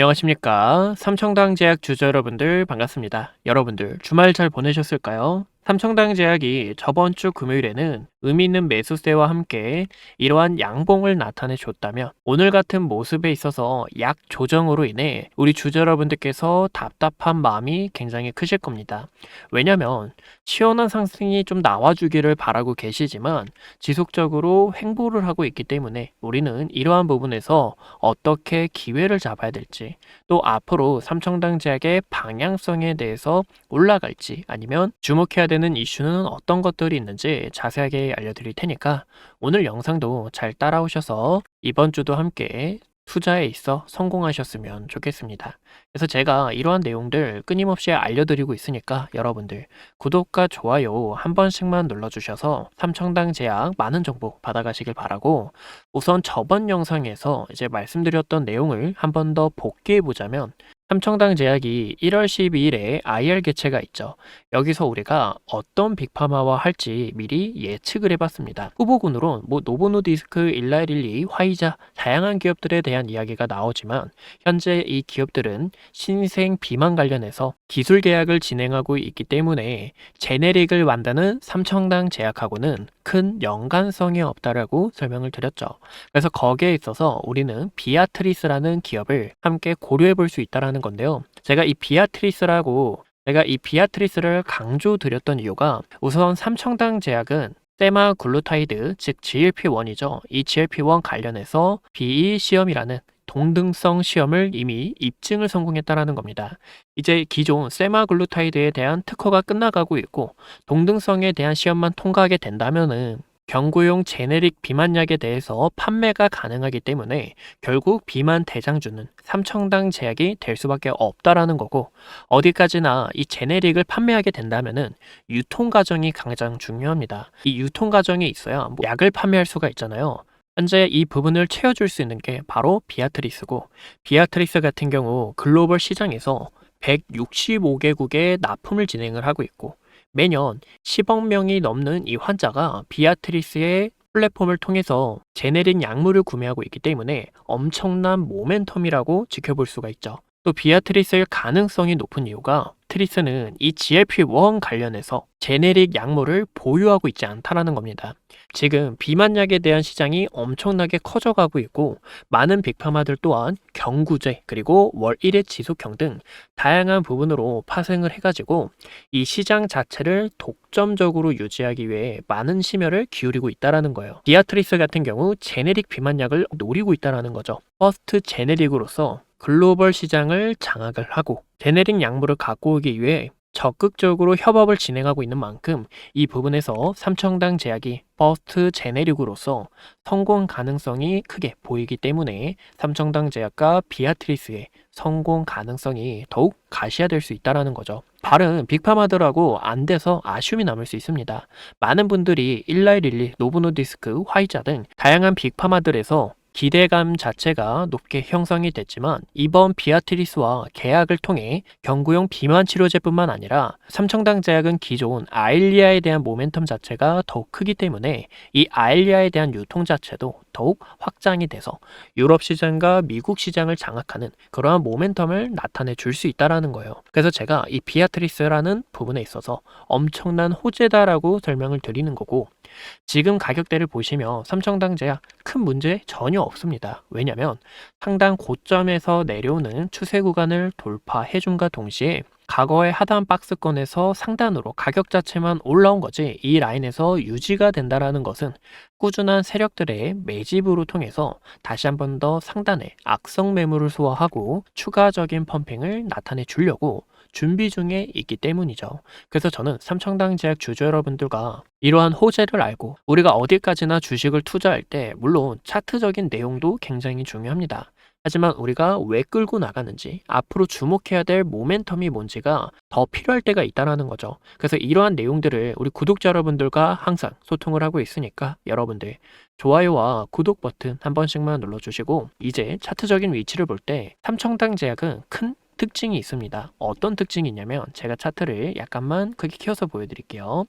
안녕하십니까. 삼청당 제약 주주 여러분들 반갑습니다. 여러분들 주말 잘 보내셨을까요? 삼청당 제약이 저번 주 금요일에는 의미 있는 매수세와 함께 이러한 양봉을 나타내 줬다면 오늘 같은 모습에 있어서 약 조정으로 인해 우리 주주 여러분들께서 답답한 마음이 굉장히 크실 겁니다. 왜냐면 시원한 상승이 좀 나와주기를 바라고 계시지만 지속적으로 횡보를 하고 있기 때문에 우리는 이러한 부분에서 어떻게 기회를 잡아야 될지 또 앞으로 삼청당 제약의 방향성에 대해서 올라갈지 아니면 주목해야 되는 이슈는 어떤 것들이 있는지 자세하게 알려드릴 테니까 오늘 영상도 잘 따라오셔서 이번 주도 함께 투자에 있어 성공하셨으면 좋겠습니다. 그래서 제가 이러한 내용들 끊임없이 알려드리고 있으니까 여러분들 구독과 좋아요 한 번씩만 눌러주셔서 삼청당 제약 많은 정보 받아가시길 바라고 우선 저번 영상에서 이제 말씀드렸던 내용을 한 번 더 복귀해 보자면 삼청당 제약이 1월 12일에 IR 개최가 있죠. 여기서 우리가 어떤 빅파마와 할지 미리 예측을 해봤습니다. 후보군으로 노보노디스크, 일라일리, 화이자 다양한 기업들에 대한 이야기가 나오지만 현재 이 기업들은 신생 비만 관련해서 기술 계약을 진행하고 있기 때문에 제네릭을 만드는 삼청당 제약하고는 큰 연관성이 없다라고 설명을 드렸죠. 그래서 거기에 있어서 우리는 비아트리스라는 기업을 함께 고려해 볼 수 있다라는 건데요. 제가 이 비아트리스를 강조드렸던 이유가 우선 삼청당 제약은 세마글루타이드 즉 GLP-1이죠. 이 GLP-1 관련해서 BE 시험이라는 동등성 시험을 이미 입증을 성공했다라는 겁니다. 이제 기존 세마글루타이드에 대한 특허가 끝나가고 있고 동등성에 대한 시험만 통과하게 된다면은 경구용 제네릭 비만약에 대해서 판매가 가능하기 때문에 결국 비만 대장주는 삼청당 제약이 될 수밖에 없다라는 거고 어디까지나 이 제네릭을 판매하게 된다면은 유통 과정이 가장 중요합니다. 이 유통 과정이 있어야 약을 판매할 수가 있잖아요. 현재 이 부분을 채워줄 수 있는 게 바로 비아트리스고 비아트리스 같은 경우 글로벌 시장에서 165개국에 납품을 진행을 하고 있고 매년 10억 명이 넘는 이 환자가 비아트리스의 플랫폼을 통해서 제네릭 약물을 구매하고 있기 때문에 엄청난 모멘텀이라고 지켜볼 수가 있죠. 또 비아트리스의 가능성이 높은 이유가 트리스는 이 GLP-1 관련해서 제네릭 약물을 보유하고 있지 않다라는 겁니다. 지금 비만약에 대한 시장이 엄청나게 커져가고 있고 많은 빅파마들 또한 경구제 그리고 월 1회 지속형 등 다양한 부분으로 파생을 해가지고 이 시장 자체를 독점적으로 유지하기 위해 많은 심혈을 기울이고 있다라는 거예요. 비아트리스 같은 경우 제네릭 비만약을 노리고 있다라는 거죠. 퍼스트 제네릭으로서 글로벌 시장을 장악을 하고 제네릭 약물을 갖고 오기 위해 적극적으로 협업을 진행하고 있는 만큼 이 부분에서 삼청당 제약이 퍼스트 제네릭으로서 성공 가능성이 크게 보이기 때문에 삼청당 제약과 비아트리스의 성공 가능성이 더욱 가시화될 수 있다는 거죠. 발은 빅파마들하고 안 돼서 아쉬움이 남을 수 있습니다. 많은 분들이 일라이릴리, 노보노디스크, 화이자 등 다양한 빅파마들에서 기대감 자체가 높게 형성이 됐지만 이번 비아트리스와 계약을 통해 경구용 비만 치료제뿐만 아니라 삼청당 제약은 기존 아일리아에 대한 모멘텀 자체가 더욱 크기 때문에 이 아일리아에 대한 유통 자체도 더욱 확장이 돼서 유럽 시장과 미국 시장을 장악하는 그러한 모멘텀을 나타내 줄 수 있다는 거예요. 그래서 제가 이 비아트리스라는 부분에 있어서 엄청난 호재다라고 설명을 드리는 거고 지금 가격대를 보시면 삼청당 제약 큰 문제 전혀 없습니다. 왜냐면 상당 고점에서 내려오는 추세 구간을 돌파해준과 동시에 과거의 하단 박스권에서 상단으로 가격 자체만 올라온 거지 이 라인에서 유지가 된다라는 것은 꾸준한 세력들의 매집으로 통해서 다시 한 번 더 상단에 악성 매물을 소화하고 추가적인 펌핑을 나타내 주려고 준비 중에 있기 때문이죠. 그래서 저는 삼청당 제약 주주 여러분들과 이러한 호재를 알고 우리가 어디까지나 주식을 투자할 때 물론 차트적인 내용도 굉장히 중요합니다. 하지만 우리가 왜 끌고 나가는지 앞으로 주목해야 될 모멘텀이 뭔지가 더 필요할 때가 있다는 거죠. 그래서 이러한 내용들을 우리 구독자 여러분들과 항상 소통을 하고 있으니까 여러분들 좋아요와 구독 버튼 한 번씩만 눌러주시고 이제 차트적인 위치를 볼 때 삼청당 제약은 큰 특징이 있습니다. 어떤 특징이 있냐면 제가 차트를 약간만 크게 키워서 보여드릴게요.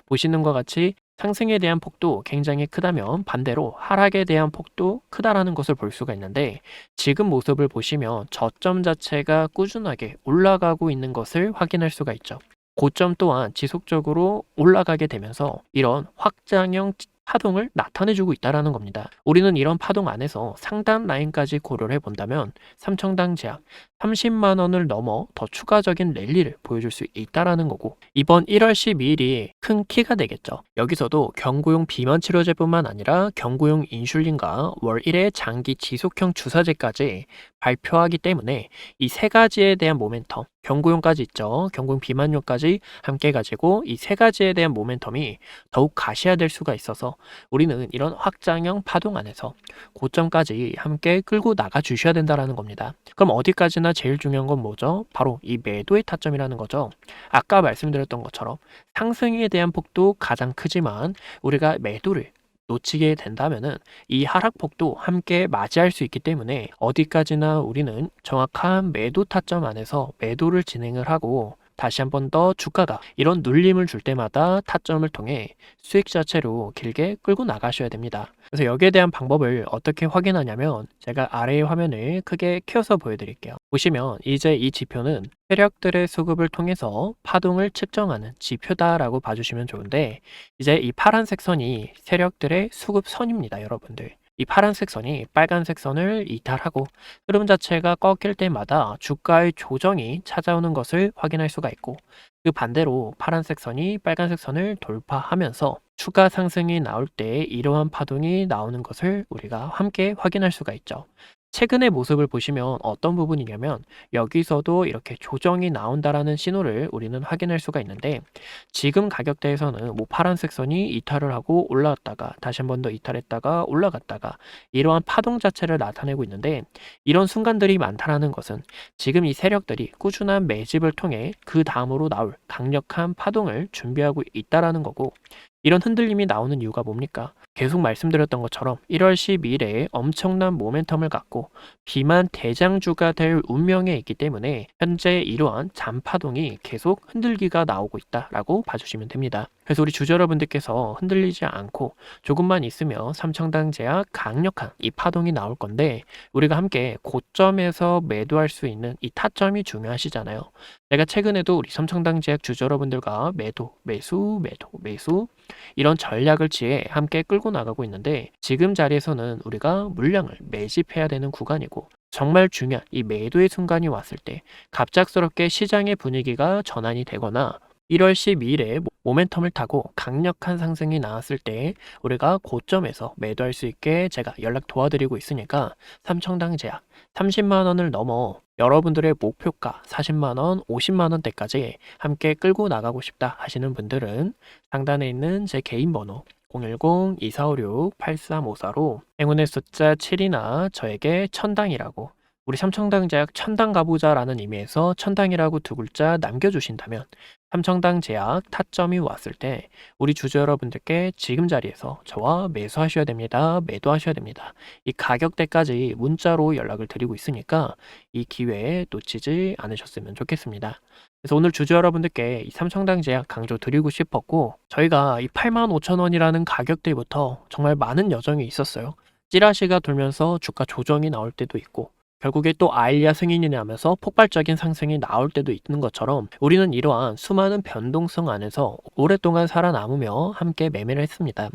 보시는 것 같이 상승에 대한 폭도 굉장히 크다면 반대로 하락에 대한 폭도 크다라는 것을 볼 수가 있는데 지금 모습을 보시면 저점 자체가 꾸준하게 올라가고 있는 것을 확인할 수가 있죠. 고점 또한 지속적으로 올라가게 되면서 이런 확장형 파동을 나타내주고 있다는 겁니다. 우리는 이런 파동 안에서 상단 라인까지 고려를 해본다면 삼청당 제약 30만 원을 넘어 더 추가적인 랠리를 보여줄 수 있다는 거고 이번 1월 12일이 큰 키가 되겠죠. 여기서도 경구용 비만 치료제뿐만 아니라 경구용 인슐린과 월 1회 장기 지속형 주사제까지 발표하기 때문에 이 세 가지에 대한 모멘텀 경구용까지 있죠. 경구용 비만용까지 함께 가지고 이 세 가지에 대한 모멘텀이 더욱 가시화될 수가 있어서 우리는 이런 확장형 파동 안에서 고점까지 함께 끌고 나가 주셔야 된다는 겁니다. 그럼 어디까지나 제일 중요한 건 뭐죠? 바로 이 매도의 타점이라는 거죠. 아까 말씀드렸던 것처럼 상승에 대한 폭도 가장 크지만 우리가 매도를 놓치게 된다면은 이 하락폭도 함께 맞이할 수 있기 때문에 어디까지나 우리는 정확한 매도 타점 안에서 매도를 진행을 하고 다시 한 번 더 주가가 이런 눌림을 줄 때마다 타점을 통해 수익 자체로 길게 끌고 나가셔야 됩니다. 그래서 여기에 대한 방법을 어떻게 확인하냐면 제가 아래의 화면을 크게 키워서 보여드릴게요. 보시면 이제 이 지표는 세력들의 수급을 통해서 파동을 측정하는 지표다라고 봐주시면 좋은데 이제 이 파란색 선이 세력들의 수급선입니다, 여러분들. 이 파란색 선이 빨간색 선을 이탈하고 흐름 자체가 꺾일 때마다 주가의 조정이 찾아오는 것을 확인할 수가 있고 그 반대로 파란색 선이 빨간색 선을 돌파하면서 추가 상승이 나올 때 이러한 파동이 나오는 것을 우리가 함께 확인할 수가 있죠. 최근의 모습을 보시면 어떤 부분이냐면 여기서도 이렇게 조정이 나온다라는 신호를 우리는 확인할 수가 있는데 지금 가격대에서는 뭐 파란색 선이 이탈을 하고 올라왔다가 다시 한 번 더 이탈했다가 올라갔다가 이러한 파동 자체를 나타내고 있는데 이런 순간들이 많다라는 것은 지금 이 세력들이 꾸준한 매집을 통해 그 다음으로 나올 강력한 파동을 준비하고 있다라는 거고 이런 흔들림이 나오는 이유가 뭡니까? 계속 말씀드렸던 것처럼 1월 12일에 엄청난 모멘텀을 갖고 비만 대장주가 될 운명에 있기 때문에 현재 이러한 잔파동이 계속 흔들기가 나오고 있다라고 봐주시면 됩니다. 그래서 우리 주주 여러분들께서 흔들리지 않고 조금만 있으면 삼청당 제약 강력한 이 파동이 나올 건데 우리가 함께 고점에서 매도할 수 있는 이 타점이 중요하시잖아요. 제가 최근에도 우리 삼청당 제약 주주 여러분들과 매도, 매수, 매도, 매수 이런 전략을 취해 함께 끌고 나가고 있는데 지금 자리에서는 우리가 물량을 매집해야 되는 구간이고 정말 중요한 이 매도의 순간이 왔을 때 갑작스럽게 시장의 분위기가 전환이 되거나 1월 12일에 모멘텀을 타고 강력한 상승이 나왔을 때 우리가 고점에서 매도할 수 있게 제가 연락 도와드리고 있으니까 삼청당 제약 30만 원을 넘어 여러분들의 목표가 40만 원, 50만 원대까지 함께 끌고 나가고 싶다 하시는 분들은 상단에 있는 제 개인 번호 010-2456-8354로 행운의 숫자 7이나 저에게 천당이라고 우리 삼청당 제약 천당 가보자라는 의미에서 천당이라고 두 글자 남겨주신다면 삼청당 제약 타점이 왔을 때 우리 주주 여러분들께 지금 자리에서 저와 매수하셔야 됩니다. 매도하셔야 됩니다. 이 가격대까지 문자로 연락을 드리고 있으니까 이 기회에 놓치지 않으셨으면 좋겠습니다. 그래서 오늘 주주 여러분들께 이 삼청당 제약 강조 드리고 싶었고 저희가 이 85,000원이라는 가격대부터 정말 많은 여정이 있었어요. 찌라시가 돌면서 주가 조정이 나올 때도 있고 결국에 또 아일리아 승인이 나면서 폭발적인 상승이 나올 때도 있는 것처럼 우리는 이러한 수많은 변동성 안에서 오랫동안 살아남으며 함께 매매를 했습니다.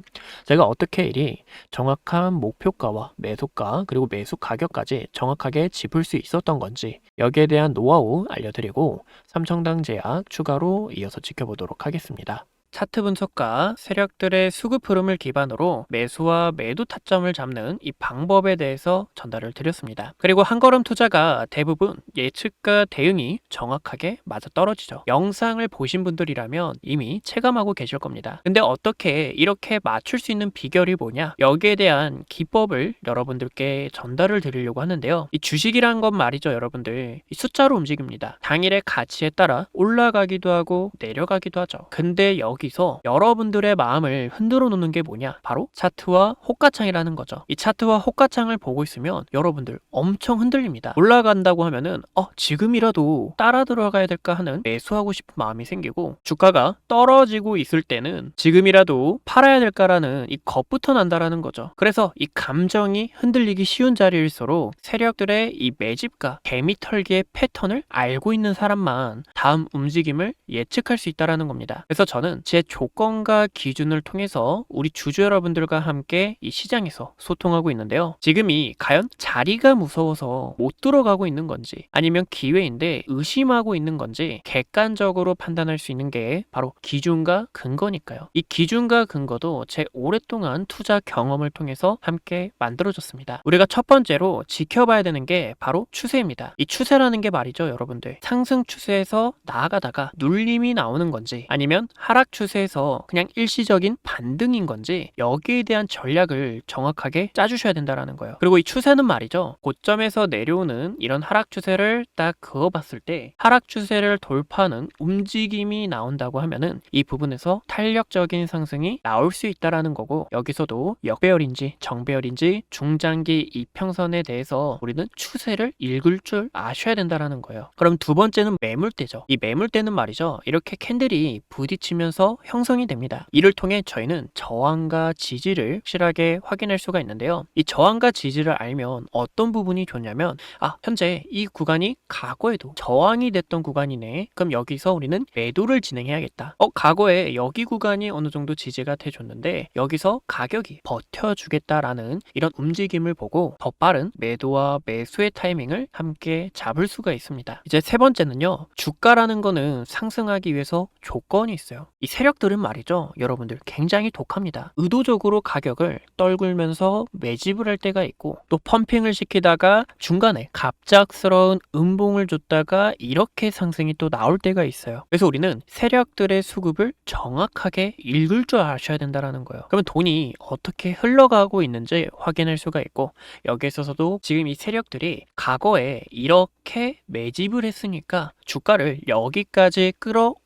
제가 어떻게 이리 정확한 목표가와 매수가 그리고 매수 가격까지 정확하게 짚을 수 있었던 건지 여기에 대한 노하우 알려드리고 삼청당 제약 추가로 이어서 지켜보도록 하겠습니다. 차트 분석과 세력들의 수급 흐름을 기반으로 매수와 매도 타점을 잡는 이 방법에 대해서 전달을 드렸습니다. 그리고 한걸음 투자가 대부분 예측과 대응이 정확하게 맞아떨어지죠. 영상을 보신 분들이라면 이미 체감하고 계실 겁니다. 근데 어떻게 이렇게 맞출 수 있는 비결이 뭐냐? 여기에 대한 기법을 여러분들께 전달을 드리려고 하는데요. 이 주식이란 건 말이죠, 여러분들. 이 숫자로 움직입니다. 당일의 가치에 따라 올라가기도 하고 내려가기도 하죠. 근데 여기 여기서 여러분들의 마음을 흔들어 놓는 게 뭐냐? 바로 차트와 호가창이라는 거죠. 이 차트와 호가창을 보고 있으면 여러분들 엄청 흔들립니다. 올라간다고 하면은 지금이라도 따라 들어가야 될까 하는 매수하고 싶은 마음이 생기고, 주가가 떨어지고 있을 때는 지금이라도 팔아야 될까라는 이 겁부터 난다라는 거죠. 그래서 이 감정이 흔들리기 쉬운 자리일수록 세력들의 이 매집과 개미털기의 패턴을 알고 있는 사람만 다음 움직임을 예측할 수 있다는 겁니다. 그래서 저는 제 조건과 기준을 통해서 우리 주주 여러분들과 함께 이 시장에서 소통하고 있는데요. 지금이 과연 자리가 무서워서 못 들어가고 있는 건지, 아니면 기회인데 의심하고 있는 건지 객관적으로 판단할 수 있는 게 바로 기준과 근거니까요. 이 기준과 근거도 제 오랫동안 투자 경험을 통해서 함께 만들어졌습니다. 우리가 첫 번째로 지켜봐야 되는 게 바로 추세입니다. 이 추세라는 게 말이죠, 여러분들. 상승 추세에서 나아가다가 눌림이 나오는 건지, 아니면 하락 추세에서 그냥 일시적인 반등인 건지, 여기에 대한 전략을 정확하게 짜주셔야 된다는 거예요. 그리고 이 추세는 말이죠, 고점에서 내려오는 이런 하락 추세를 딱 그어봤을 때 하락 추세를 돌파하는 움직임이 나온다고 하면은 이 부분에서 탄력적인 상승이 나올 수 있다라는 거고, 여기서도 역배열인지 정배열인지 중장기 이평선에 대해서 우리는 추세를 읽을 줄 아셔야 된다라는 거예요. 그럼 두 번째는 매물대죠. 이 매물대는 말이죠, 이렇게 캔들이 부딪히면서 형성이 됩니다. 이를 통해 저희는 저항과 지지를 확실하게 확인할 수가 있는데요. 이 저항과 지지를 알면 어떤 부분이 좋냐면, 현재 이 구간이 과거에도 저항이 됐던 구간이네. 그럼 여기서 우리는 매도를 진행해야겠다. 과거에 여기 구간이 어느 정도 지지가 돼줬는데 여기서 가격이 버텨주겠다라는 이런 움직임을 보고 더 빠른 매도와 매수의 타이밍을 함께 잡을 수가 있습니다. 이제 세 번째는요, 주가라는 거는 상승하기 위해서 조건이 있어요. 이 세력들은 말이죠, 여러분들 굉장히 독합니다. 의도적으로 가격을 떨굴면서 매집을 할 때가 있고, 또 펌핑을 시키다가 중간에 갑작스러운 음봉을 줬다가 이렇게 상승이 또 나올 때가 있어요. 그래서 우리는 세력들의 수급을 정확하게 읽을 줄 아셔야 된다는 거예요. 그러면 돈이 어떻게 흘러가고 있는지 확인할 수가 있고, 여기에 있어서도 지금 이 세력들이 과거에 이렇게 매집을 했으니까 주가를 여기까지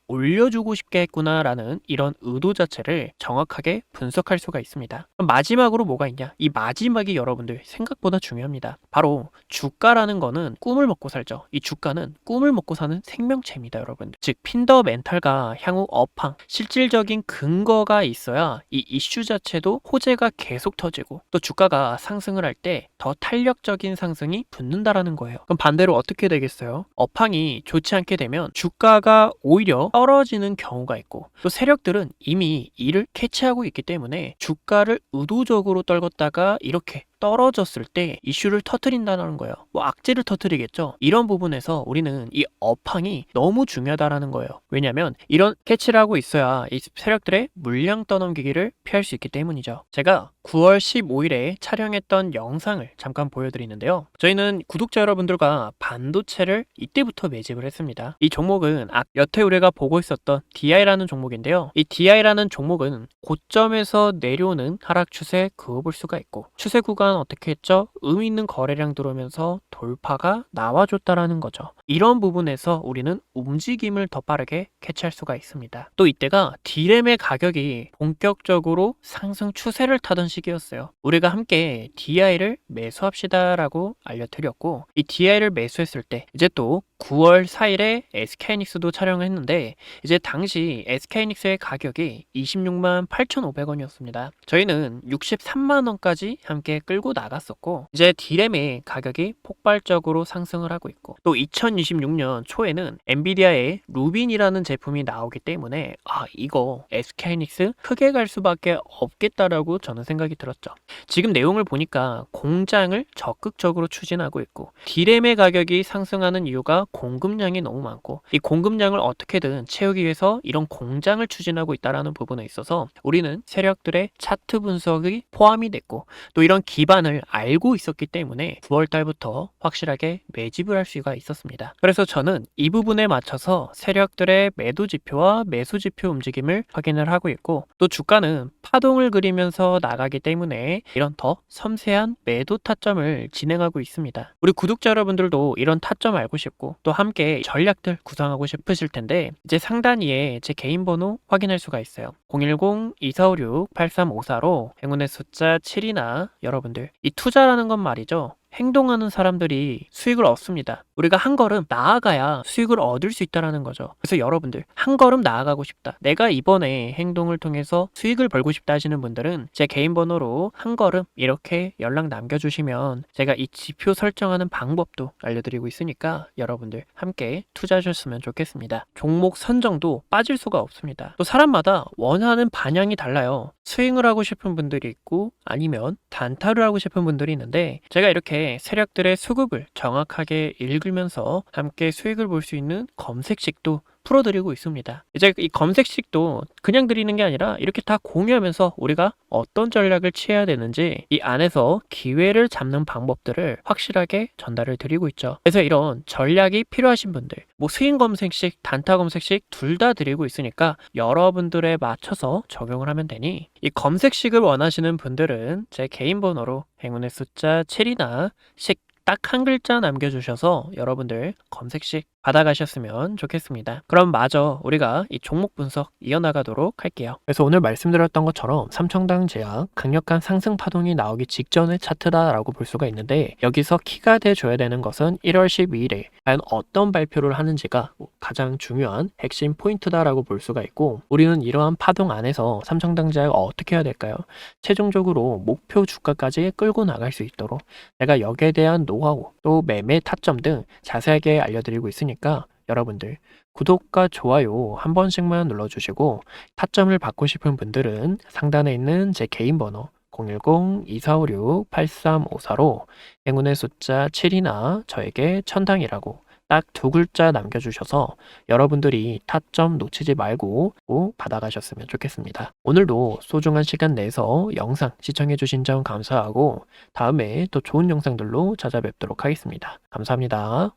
올려주고 싶게 했구나라는 이런 의도 자체를 정확하게 분석할 수가 있습니다. 그럼 마지막으로 뭐가 있냐? 이 마지막이 여러분들 생각보다 중요합니다. 바로 주가라는 거는 꿈을 먹고 살죠. 이 주가는 꿈을 먹고 사는 생명체입니다, 여러분들. 즉 핀더멘탈과 향후 업황, 실질적인 근거가 있어야 이 이슈 자체도 호재가 계속 터지고, 또 주가가 상승을 할 때 더 탄력적인 상승이 붙는다라는 거예요. 그럼 반대로 어떻게 되겠어요? 업황이 좋지 않게 되면 주가가 오히려 떨어지는 경우가 있고, 또 세력들은 이미 이를 캐치하고 있기 때문에 주가를 의도적으로 떨궜다가 이렇게 떨어졌을 때 이슈를 터트린다는 거예요. 악재를 터트리겠죠. 이런 부분에서 우리는 이 업황이 너무 중요하다라는 거예요. 왜냐하면 이런 캐치를 하고 있어야 이 세력들의 물량 떠넘기기를 피할 수 있기 때문이죠. 제가 9월 15일에 촬영했던 영상을 잠깐 보여드리는데요. 저희는 구독자 여러분들과 반도체를 이때부터 매집을 했습니다. 이 종목은 여태 우리가 보고 있었던 DI라는 종목인데요. 이 DI라는 종목은 고점에서 내려오는 하락 추세 그어볼 수가 있고, 추세 구간 어떻게 했죠? 의미 있는 거래량 들어오면서 돌파가 나와줬다라는 거죠. 이런 부분에서 우리는 움직임을 더 빠르게 캐치할 수가 있습니다. 또 이때가 D램의 가격이 본격적으로 상승 추세를 타던 시기였어요. 우리가 함께 DI를 매수합시다 라고 알려드렸고, 이 DI를 매수했을 때 이제 또 9월 4일에 SK하이닉스도 촬영을 했는데, 이제 당시 SK하이닉스의 가격이 26만 8,500원이었습니다. 저희는 63만원까지 함께 끌고 나갔었고, 이제 D램의 가격이 폭발적으로 상승을 하고 있고, 또 2026년 초에는 엔비디아의 루빈이라는 제품이 나오기 때문에 이거 SK하이닉스 크게 갈 수밖에 없겠다라고 저는 생각이 들었죠. 지금 내용을 보니까 공장을 적극적으로 추진하고 있고, D램의 가격이 상승하는 이유가 공급량이 너무 많고, 이 공급량을 어떻게든 채우기 위해서 이런 공장을 추진하고 있다는 부분에 있어서 우리는 세력들의 차트 분석이 포함이 됐고, 또 이런 기반을 알고 있었기 때문에 9월 달부터 확실하게 매집을 할 수가 있었습니다. 그래서 저는 이 부분에 맞춰서 세력들의 매도 지표와 매수 지표 움직임을 확인을 하고 있고, 또 주가는 파동을 그리면서 나가기 때문에 이런 더 섬세한 매도 타점을 진행하고 있습니다. 우리 구독자 여러분들도 이런 타점 알고 싶고, 분들도 또 함께 전략들 구상하고 싶으실 텐데 이제 상단위에 제 개인 번호 확인할 수가 있어요. 010-2456-8354로 행운의 숫자 7이나 여러분들 이 투자라는 건 말이죠. 행동하는 사람들이 수익을 얻습니다. 우리가 한 걸음 나아가야 수익을 얻을 수 있다는 거죠. 그래서 여러분들 한 걸음 나아가고 싶다. 내가 이번에 행동을 통해서 수익을 벌고 싶다 하시는 분들은 제 개인 번호로 한 걸음 이렇게 연락 남겨주시면 제가 이 지표 설정하는 방법도 알려드리고 있으니까 여러분들 함께 투자하셨으면 좋겠습니다. 종목 선정도 빠질 수가 없습니다. 또 사람마다 원하는 방향이 달라요. 스윙을 하고 싶은 분들이 있고 아니면 단타를 하고 싶은 분들이 있는데 제가 이렇게 세력들의 수급을 정확하게 읽으면서 함께 수익을 볼 수 있는 검색식도 풀어드리고 있습니다. 이제 이 검색식도 그냥 드리는 게 아니라 이렇게 다 공유하면서 우리가 어떤 전략을 취해야 되는지 이 안에서 기회를 잡는 방법들을 확실하게 전달을 드리고 있죠. 그래서 이런 전략이 필요하신 분들 뭐 스윙 검색식, 단타 검색식 둘 다 드리고 있으니까 여러분들에 맞춰서 적용을 하면 되니 이 검색식을 원하시는 분들은 제 개인 번호로 행운의 숫자 7이나 식 딱 한 글자 남겨주셔서 여러분들 검색식 받아가셨으면 좋겠습니다. 그럼 마저 우리가 이 종목 분석 이어나가도록 할게요. 그래서 오늘 말씀드렸던 것처럼 삼청당 제약 강력한 상승 파동이 나오기 직전의 차트다라고 볼 수가 있는데 여기서 키가 돼줘야 되는 것은 1월 12일에 과연 어떤 발표를 하는지가 가장 중요한 핵심 포인트다라고 볼 수가 있고 우리는 이러한 파동 안에서 삼청당 제약 어떻게 해야 될까요? 최종적으로 목표 주가까지 끌고 나갈 수 있도록 제가 여기에 대한 노하우 또 매매 타점 등 자세하게 알려드리고 있으니까 여러분들 구독과 좋아요 한 번씩만 눌러주시고 타점을 받고 싶은 분들은 상단에 있는 제 개인 번호 010-2456-8354로 행운의 숫자 7이나 저에게 천당이라고 딱 두 글자 남겨주셔서 여러분들이 타점 놓치지 말고 꼭 받아가셨으면 좋겠습니다. 오늘도 소중한 시간 내서 영상 시청해주신 점 감사하고 다음에 또 좋은 영상들로 찾아뵙도록 하겠습니다. 감사합니다.